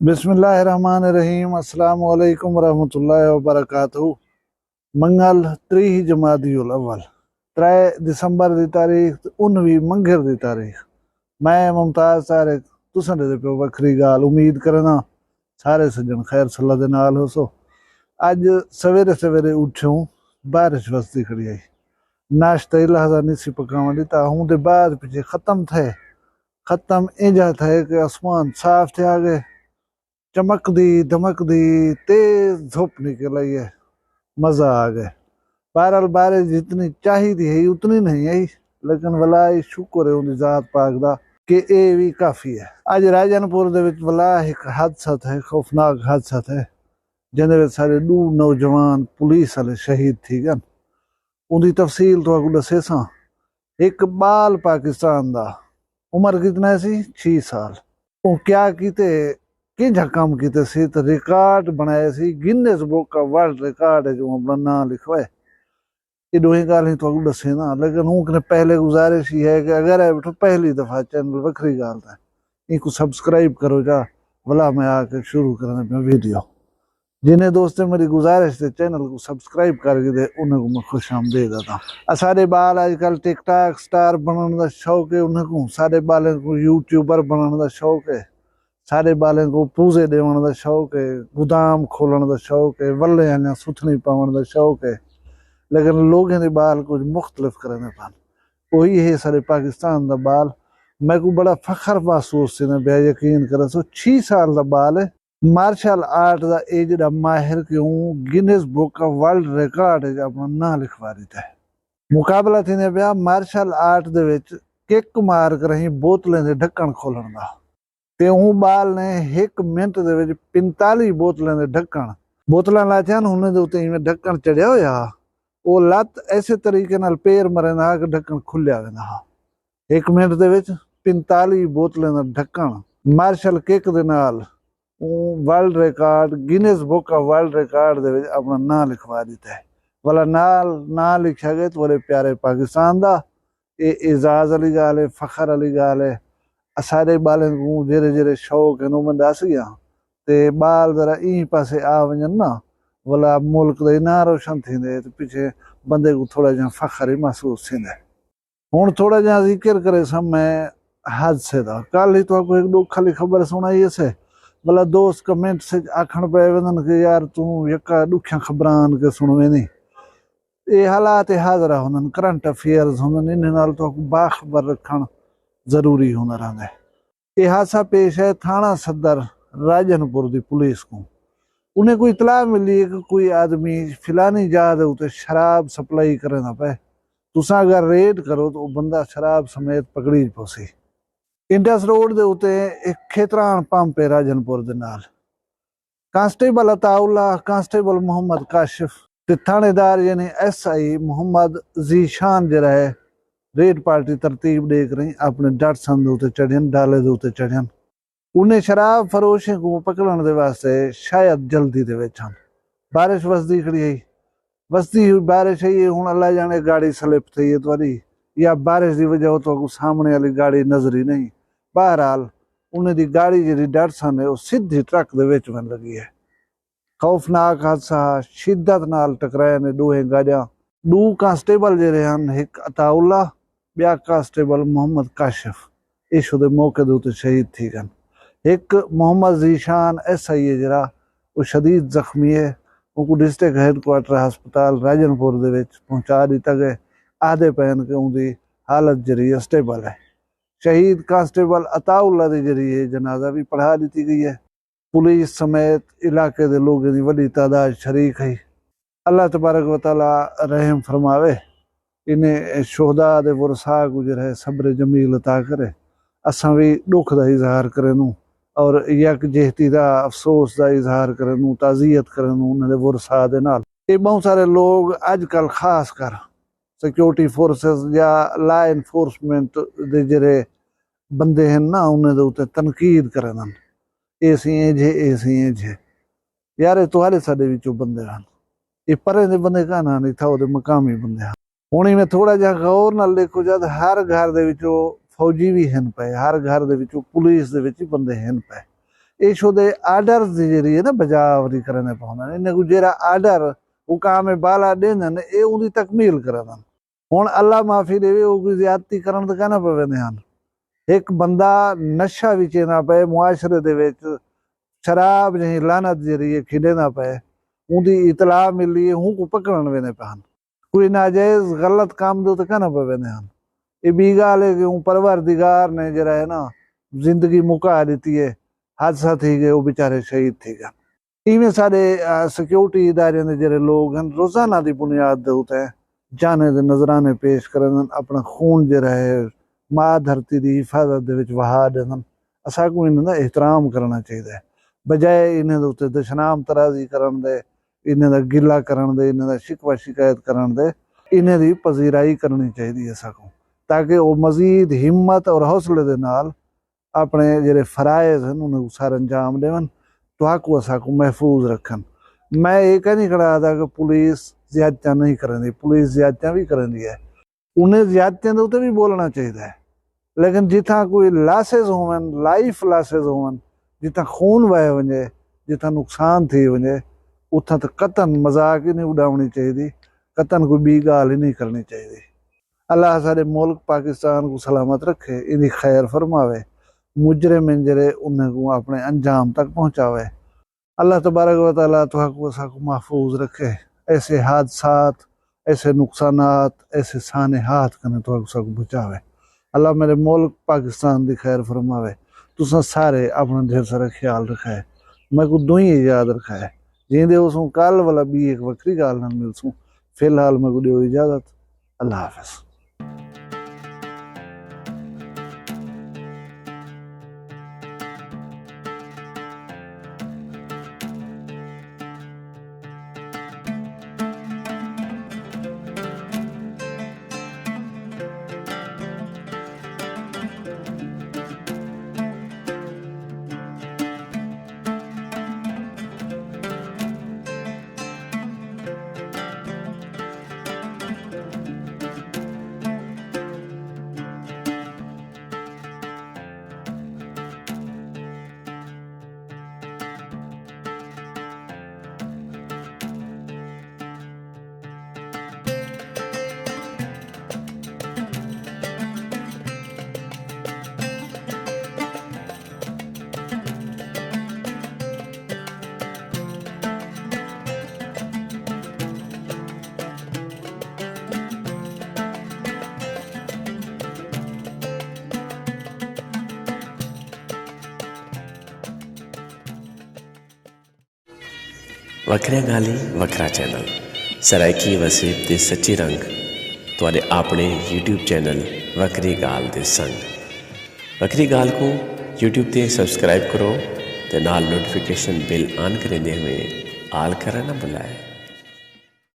बिस्मिल्लाहिर्रहमानिर्रहीम अस्सलाम वालेकुम रहमतुल्लाहि व बरकातहू। मंगल 3 जमादियुल अव्वल 3 दिसंबर की तारीख 19 मंघर की तारीख। मैं मुमताज सारे तुसां दे पे वखरी गाल उम्मीद करना सारे सज्जन खैर सल्ला दे नाल हो सो। अज सवेरे सवेरे उठ्यूं बारिश वसदी खड़ी आई। नाश्ता ही लहजा नहीं सी पकावन दिता हूं ते बाद पीछे खत्म इंजा थे कि आसमान साफ थे आ गए। चमकदी धमकदी तेज धूप निकल आई है, मजा आ गया। बहरहाल बारिश जितनी चाहिए है उतनी नहीं आई, लेकिन वलाई शुक्र है उनकी जात पाक दा कि ये भी काफी है। अज राजनपुर दे विच वला एक हादसा है, खौफनाक हादसा है जिहदे विच सारे 2 नौजवान पुलिस वाले शहीद थी गए। उनकी तफसील तो दसे सा। एक बाल पाकिस्तान दा उम्र कितना सी 6 साल। वो क्या कीते किंजा काम कीते सी तो रिकॉर्ड बनाए सी, गिनेस बुक का वर्ल्ड रिकॉर्ड है जो अपना नाम लिखवाए। ये दो ही गाल ही तो दसे ना, लेकिन उनके पहले गुजारिश ही है कि अगर है तो पहली दफा चैनल वखरी गाल था इनको सब्सक्राइब करो जा भला मैं आके शुरू करने में वीडियो। जिन्हें दोस्तों मेरी गुजारिश है चैनल को सब्सक्राइब करके दे उन्हें मैं खुश आमदीद देता हूँ। सारे बाल आजकल टिकटॉक स्टार बनने का शौक है, उन्हें सारे बालों को यूट्यूबर बनने का शौक है, सारे बालों को पूजे देने का शौक है, गोदाम खोलने का शौक है, वल्ले आने सुथनी पावन का शौक है, लेकिन लोगों के बाल कुछ मुख्तलिफ करने पान। वही है सारे पाकिस्तान का बाल। मैं को बड़ा फखर महसूस से बे यकीन कर 6 साल का बाल है। मार्शल आर्ट का ये जो माहिर क्यों गिनेस बुक का वर्ल्ड रिकॉर्ड है अपना ना लिखवा दिता है। मुकाबला थी ने पिया मार्शल आर्ट दे विच किक मार कर ही बोतलें दे ढक्कन खोलन दा ते हूं बाल ने 1 मिनट दे विच 45 बोतलें दे ढक्कन बोतलां लाथियां उन्हें दे उत्ते इवें ढक्कन चढ़िया होया। वो लत ऐसे तरीके नाल पैर मरे ना कि ढक्कन खुलिया वेंदा हा। 1 मिनट दे विच 45 बोतलें दा ढक्कन मार्शल किक दे नाल वर्ल्ड रिकॉर्ड गिनेस बुक का वर्ल्ड रिकॉर्ड दे विच अपना नाम लिखवा दिता है। वाला नाल ना लिखा गया तो बोले प्यारे पाकिस्तान दा ये एजाज वाली गाल है, फखर वाली गाल है। सारे बालें को जेरे जेरे शौक है मैं दस गया ते बाल जरा ई पासे आ वजन ना वाला मुल्क का ना रोशन थींदे तो पीछे बंदे को थोड़ा जहा फखर ही महसूस थींदे। हुण थोड़ा जहा जिक्र करे सब मैं हादसे दा। कल ही तो एक दुख वाली खबर सुनाई से भला दोस्त कमेंट से आखण पे वंदन कि यार तू यका दुखिया खबरान के सुनवे नहीं। ये हालात हाजरा होंदन, करंट अफेयर्स होंदन, इन नाल तो बाखबर रखण जरूरी होना रहा है। ये हादसा पेश है थाना सदर राजनपुर की पुलिस को। उन्हें कोई इतला मिली है कि कोई आदमी फिलानी जगह दे उत्ते शराब सप्लाई करे पे। तुसा अगर रेड करो तो बंदा शराब समेत पकड़ी पोसी। इंडस रोड दे उत्ते एक खेतरान पंप है राजनपुर दे नाल। कांस्टेबल अताउल्ला, कांस्टेबल मोहम्मद काशिफ ते थानेदार यानी SI मोहम्मद जीशान जरा है रेड पार्टी तरतीब देख रही अपने डटसन दे चढ़न डाले दे चढ़न। उन्हें शराब फरोशें को पकड़ने दे वास्ते शायद जल्दी दे विच हन। बारिश वसदी खड़ी है, वसदी हुई बारिश है। हुण अल्लाह जाने गाड़ी स्लिप थी है तुम्हारी या बारिश की वजह तो सामने वाली गाड़ी नजर ही नहीं। बहरहाल उन्हें दी गाड़ी जी डटसन है वो सीधी ट्रक दे विच बन लगी है। खौफनाक हादसा शिद्दत नाल टकराए ने दोहे गाड़ियां। 2 कांस्टेबल जेरे हन, एक अताउल्ला ब्या कांस्टेबल मोहम्मद काशिफ इस मौके के उत्ते शहीद थी गन। एक मोहम्मद जीशान SI है जरा वो शदीद जख्मी है। उनको डिस्ट्रिक्ट हेडक्वार्टर हस्पताल राजनपुर दे विच पहुंचा दिता गया। आधे पैन के उनकी हालत जरी स्टेबल है। शहीद कांस्टेबल अताउल्ला के जरिए जनाजा भी पढ़ा दी गई है। पुलिस समेत इलाके के लोगों की बड़ी तादाद शरीक है। अल्लाह तबारक व तआला रहम फरमावे, इन्हें शोहदा दे वरसा गुजर है सब्र जमील अता करे। असां भी दुख का इजहार करें और यकजहती का अफसोस का इजहार करें, ताज़ियत करें उन्होंने वरसा दे नाल। ये बहुत सारे लोग अजकल खास कर सिक्योरिटी फोर्सेस या लॉ इनफोर्समेंट दे जेरे बंदे हैं ना उन्हें दे उत्ते तनकीद करें ऐसी है यार ये तुहारे साडे विचों बंदे हैं। ये परे दे बंदे का ना नहीं था वो मकामी बंदे हैं। हुण में थोड़ा जहा गौर नाल देखो जद हर घर दे विचों फौजी भी हैं पे, हर घर दे विचों पुलिस दे विच बंदे हैं पे। इशो दे आर्डर दी जेहड़ी है ना बजावरी करने पाउंदा इन्हें को जेरा आर्डर हुकाम बाला देंदन ए उदी तकमील करदन। हुण अल्लाह माफी देवे वो कोई ज्यादती करन ते कहना पवेंदे हन। एक बंदा नशा भी चेना पे मुआशरे दे विच शराब जी लानत जी खिडेंदा पे उनकी इतला मिली हूँ को पकड़न वेंदे पे हन। कोई नाजायज गलत काम दे तो कहना पवेंदे हन। ये बी गाल है कि हूँ परवरदिगार ने जरा है ना जिंदगी मुका दी है, हादसा थी गए वो बेचारे शहीद थी गए। इवें सारे सिक्योरिटी इदारे के जरे लोग हैं रोजाना की बुनियाद उत्ते जाने दे नजराने पेश करन अपना खून जरा है माँ धरती की हिफाजत दे विच वहा देन। असा को इन्हां एहतराम करना चाहिए बजाय इन्हें उत्ते दशनाम तराजी करन दे इन्हें दा गिला करन दे इन्हें दा शिकवा शिकायत करन दे इन्हें दी पजीराई करनी चाहिए असा को ताकि वो मजीद हिम्मत और हौसले दे नाल अपने जेरे फराइज हैं उन्हें सारे अंजाम देवन तो असा को महफूज रखन। मैं ये कह नहीं खड़ा था कि पुलिस ज्यादतियां नहीं करेंदी, पुलिस ज्यादतियां भी करेंदी है, उन्हें ज्यादतियां दे उत्ते भी बोलना चाहिए। लेकिन जिथा कोई लासेस होवन लाइफ लासेस होवन जिथा खून वह वजे जिथा नुकसान थी वजे उथा तो कतन मजाक ही नहीं उड़ावनी चाहिए, कतन कोई बी गाल ही नहीं करनी चाहिए। अल्लाह सारे मुल्क पाकिस्तान को सलामत रखे, इनकी खैर फरमावे, मुजरिम इंजरे उन्हें को अपने अंजाम तक पहुँचावे। अल्लाह तबारक व तआला तुहाको को महफूज रखे, ऐसे हादसात ऐसे नुकसानात ऐसे साने हाथ कने तुहाको बचावे। अल्लाह मेरे मुल्क पाकिस्तान की खैर फरमावे। तुसा सारे अपना ढेर सारा ख्याल रखा है, मैं को दुई याद रखा है जींदे उसू कल वाला भी एक वक्री गाल न मिलसूँ। फिलहाल मैं को दियो इजाजत, अल्लाह हाफिज। वखरिया गाली वखरा चैनल सराइकी वसीब ते सच्ची रंग तुहाडे अपने यूट्यूब चैनल वखरी गाल दे संग। वखरी गाल को यूट्यूब ते सब्सक्राइब करो ते नाल नोटिफिकेशन बिल ऑन करेंदे हुए आल करना ना भुलाए।